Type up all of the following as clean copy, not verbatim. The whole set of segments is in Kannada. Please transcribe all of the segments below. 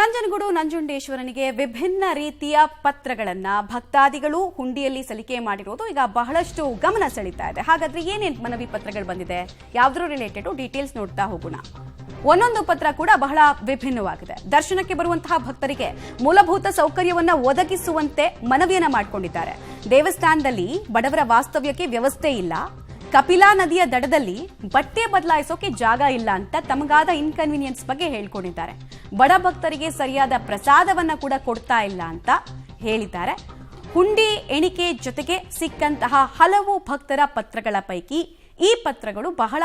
ನಂಜನಗೂಡು ನಂಜುಂಡೇಶ್ವರನಿಗೆ ವಿಭಿನ್ನ ರೀತಿಯ ಪತ್ರಗಳನ್ನ ಭಕ್ತಾದಿಗಳು ಹುಂಡಿಯಲ್ಲಿ ಸಲ್ಲಿಕೆ ಮಾಡಿರೋದು ಈಗ ಬಹಳಷ್ಟು ಗಮನ ಸೆಳೀತಾ ಇದೆ. ಹಾಗಾದ್ರೆ ಏನೇನು ಮನವಿ ಪತ್ರಗಳು ಬಂದಿದೆ, ಯಾವ್ದ್ರ ರಿಲೇಟೆಡ್ ಡೀಟೇಲ್ಸ್ ನೋಡ್ತಾ ಹೋಗೋಣ. ಒಂದೊಂದು ಪತ್ರ ಕೂಡ ಬಹಳ ವಿಭಿನ್ನವಾಗಿದೆ. ದರ್ಶನಕ್ಕೆ ಬರುವಂತಹ ಭಕ್ತರಿಗೆ ಮೂಲಭೂತ ಸೌಕರ್ಯವನ್ನ ಒದಗಿಸುವಂತೆ ಮನವಿಯನ್ನ ಮಾಡಿಕೊಂಡಿದ್ದಾರೆ. ದೇವಸ್ಥಾನದಲ್ಲಿ ಬಡವರ ವಾಸ್ತವ್ಯಕ್ಕೆ ವ್ಯವಸ್ಥೆ ಇಲ್ಲ, ಕಪಿಲಾ ನದಿಯ ದಡದಲ್ಲಿ ಬಟ್ಟೆ ಬದಲಾಯಿಸೋಕೆ ಜಾಗ ಇಲ್ಲ ಅಂತ ತಮಗಾದ ಇನ್ಕನ್ವೀನಿಯನ್ಸ್ ಬಗ್ಗೆ ಹೇಳ್ಕೊಂಡಿದ್ದಾರೆ. ಬಡ ಭಕ್ತರಿಗೆ ಸರಿಯಾದ ಪ್ರಸಾದವನ್ನ ಕೂಡ ಕೊಡ್ತಾ ಇಲ್ಲ ಅಂತ ಹೇಳಿದ್ದಾರೆ. ಹುಂಡಿ ಎಣಿಕೆ ಜೊತೆಗೆ ಸಿಕ್ಕಂತಹ ಹಲವು ಭಕ್ತರ ಪತ್ರಗಳ ಪೈಕಿ ಈ ಪತ್ರಗಳು ಬಹಳ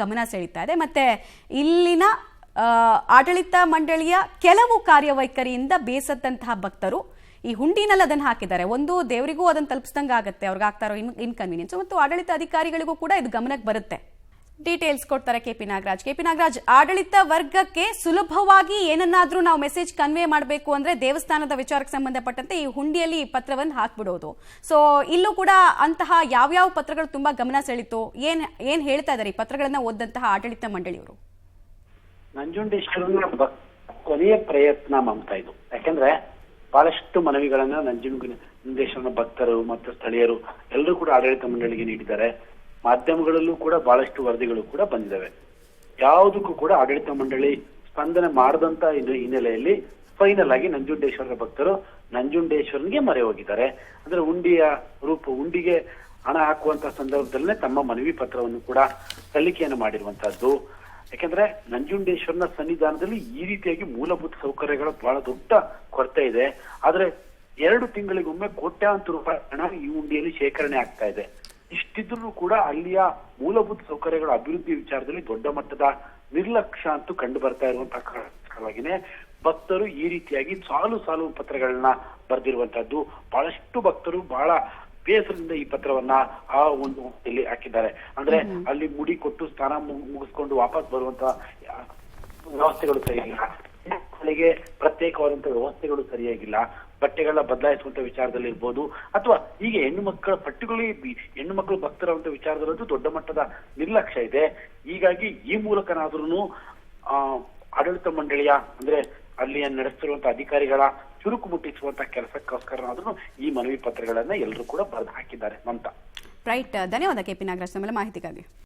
ಗಮನ ಸೆಳೀತಾ ಇದೆ. ಮತ್ತೆ ಇಲ್ಲಿನ ಆಡಳಿತ ಮಂಡಳಿಯ ಕೆಲವು ಕಾರ್ಯವೈಖರಿಯಿಂದ ಬೇಸತ್ತಂತಹ ಭಕ್ತರು ಈ ಹುಂಡಿನಲ್ಲಿ ಅದನ್ನು ಹಾಕಿದ್ದಾರೆ. ಒಂದು ದೇವರಿಗೂ ಅದನ್ನು ತಲುಪಿಸಿದಂಗೆ ಆಗುತ್ತೆ, ಅವ್ರಿಗೆ ಆಗ್ತಾ ಇರೋ ಇನ್ಕನ್ವೀನಿಯನ್ಸ್, ಮತ್ತು ಆಡಳಿತ ಅಧಿಕಾರಿಗಳಿಗೂ ಕೂಡ ಇದು ಗಮನಕ್ಕೆ ಬರುತ್ತೆ. ಡೀಟೇಲ್ಸ್ ಕೊಡ್ತಾರೆ ಕೆಪಿ ನಾಗರಾಜ್. ಆಡಳಿತ ವರ್ಗಕ್ಕೆ ಸುಲಭವಾಗಿ ಏನನ್ನಾದ್ರೂ ನಾವು ಮೆಸೇಜ್ ಕನ್ವೆ ಮಾಡಬೇಕು ಅಂದ್ರೆ ದೇವಸ್ಥಾನದ ವಿಚಾರಕ್ಕೆ ಸಂಬಂಧಪಟ್ಟಂತೆ ಈ ಹುಂಡಿಯಲ್ಲಿ ಪತ್ರವನ್ನು ಹಾಕ್ಬಿಡೋದು. ಸೊ ಇಲ್ಲೂ ಕೂಡ ಅಂತಹ ಯಾವ್ಯಾವ ಪತ್ರಗಳು ತುಂಬಾ ಗಮನ ಸೆಳೀತು, ಏನ್ ಹೇಳ್ತಾ ಇದ್ದಾರೆ ಈ ಪತ್ರಗಳನ್ನ ಓದಂತಹ ಆಡಳಿತ ಮಂಡಳಿಯವರು? ನಂಜುಂಡೇಶ್ವರನ ಕೊನೆಯ ಪ್ರಯತ್ನ ಮಮತಾ ಇದು. ಯಾಕಂದ್ರೆ ಬಹಳಷ್ಟು ಮನವಿಗಳನ್ನ ನಂಜುಂಡೇಶ್ವರನ ಭಕ್ತರು ಮತ್ತು ಸ್ಥಳೀಯರು ಎಲ್ಲರೂ ಕೂಡ ಆಡಳಿತ ಮಂಡಳಿಗೆ ನೀಡಿದ್ದಾರೆ. ಮಾಧ್ಯಮಗಳಲ್ಲೂ ಕೂಡ ಬಹಳಷ್ಟು ವರದಿಗಳು ಕೂಡ ಬಂದಿದ್ದಾವೆ. ಯಾವುದಕ್ಕೂ ಕೂಡ ಆಡಳಿತ ಮಂಡಳಿ ಸ್ಪಂದನೆ ಮಾಡದಂತ ಹಿನ್ನೆಲೆಯಲ್ಲಿ ಫೈನಲ್ ಆಗಿ ನಂಜುಂಡೇಶ್ವರನ ಭಕ್ತರು ನಂಜುಂಡೇಶ್ವರನಿಗೆ ಮೊರೆ ಹೋಗಿದ್ದಾರೆ. ಅಂದ್ರೆ ಹುಂಡಿಗೆ ಹಣ ಹಾಕುವಂತ ಸಂದರ್ಭದಲ್ಲೇ ತಮ್ಮ ಮನವಿ ಪತ್ರವನ್ನು ಕೂಡ ಸಲ್ಲಿಕೆಯನ್ನು ಮಾಡಿರುವಂತಹದ್ದು. ಯಾಕಂದ್ರೆ ನಂಜುಂಡೇಶ್ವರನ ಸನ್ನಿಧಾನದಲ್ಲಿ ಈ ರೀತಿಯಾಗಿ ಮೂಲಭೂತ ಸೌಕರ್ಯಗಳ ಬಹಳ ದೊಡ್ಡ ಕೊರತೆ ಇದೆ. ಆದ್ರೆ 2 ತಿಂಗಳಿಗೊಮ್ಮೆ ಕೋಟ್ಯಾಂತರ ರೂಪಾಯಿ ಹಣ ಈ ಹುಂಡಿಯಲ್ಲಿ ಶೇಖರಣೆ ಆಗ್ತಾ ಇದೆ. ಇಷ್ಟಿದ್ರೂ ಕೂಡ ಅಲ್ಲಿಯ ಮೂಲಭೂತ ಸೌಕರ್ಯಗಳ ಅಭಿವೃದ್ಧಿ ವಿಚಾರದಲ್ಲಿ ದೊಡ್ಡ ಮಟ್ಟದ ನಿರ್ಲಕ್ಷ್ಯ ಅಂತೂ ಕಂಡು ಬರ್ತಾ ಇರುವಂತಹ ಕಾರಣವಾಗಿನೇ ಭಕ್ತರು ಈ ರೀತಿಯಾಗಿ ಸಾಲು ಪತ್ರಗಳನ್ನ ಬರೆದಿರುವಂತಹದ್ದು. ಬಹಳಷ್ಟು ಭಕ್ತರು ಬಹಳ ಬೇಸರದಿಂದ ಈ ಪತ್ರವನ್ನ ಆ ಒಂದು ಹುಂಡಿಯಲ್ಲಿ ಹಾಕಿದ್ದಾರೆ. ಅಂದ್ರೆ ಅಲ್ಲಿ ಮುಡಿ ಕೊಟ್ಟು ಸ್ನಾನ ಮುಗಿಸ್ಕೊಂಡು ವಾಪಸ್ ಬರುವಂತ ವ್ಯವಸ್ಥೆಗಳು ಸರಿಯಾಗಿಲ್ಲ, ಮಕ್ಕಳಿಗೆ ಪ್ರತ್ಯೇಕವಾದಂತಹ ವ್ಯವಸ್ಥೆಗಳು ಸರಿಯಾಗಿಲ್ಲ, ಬಟ್ಟೆಗಳನ್ನ ಬದಲಾಯಿಸುವಂತ ವಿಚಾರದಲ್ಲಿ ಇರ್ಬೋದು, ಅಥವಾ ಹೀಗೆ ಹೆಣ್ಣು ಮಕ್ಕಳು ಭಕ್ತರಂತ ವಿಚಾರದಲ್ಲೂ ದೊಡ್ಡ ಮಟ್ಟದ ನಿರ್ಲಕ್ಷ್ಯ ಇದೆ. ಹೀಗಾಗಿ ಈ ಮೂಲಕನಾದ್ರೂ ಆಡಳಿತ ಮಂಡಳಿಯ ಅಂದ್ರೆ ಅಲ್ಲಿ ನಡೆಸ್ತಿರುವಂತಹ ಅಧಿಕಾರಿಗಳ ಚುರುಕು ಮುಟ್ಟಿಸುವಂತಹ ಕೆಲಸಕ್ಕೋಸ್ಕರನಾದ್ರೂ ಈ ಮನವಿ ಪತ್ರಗಳನ್ನ ಎಲ್ಲರೂ ಕೂಡ ಬರೆದು ಹಾಕಿದ್ದಾರೆ ಅಂತ. ರೈಟ್, ಧನ್ಯವಾದ ಕೆಪಿ ನಾಗರಾಜ್ ನಮ್ಮೆಲ್ಲ ಮಾಹಿತಿಗಾಗಿ.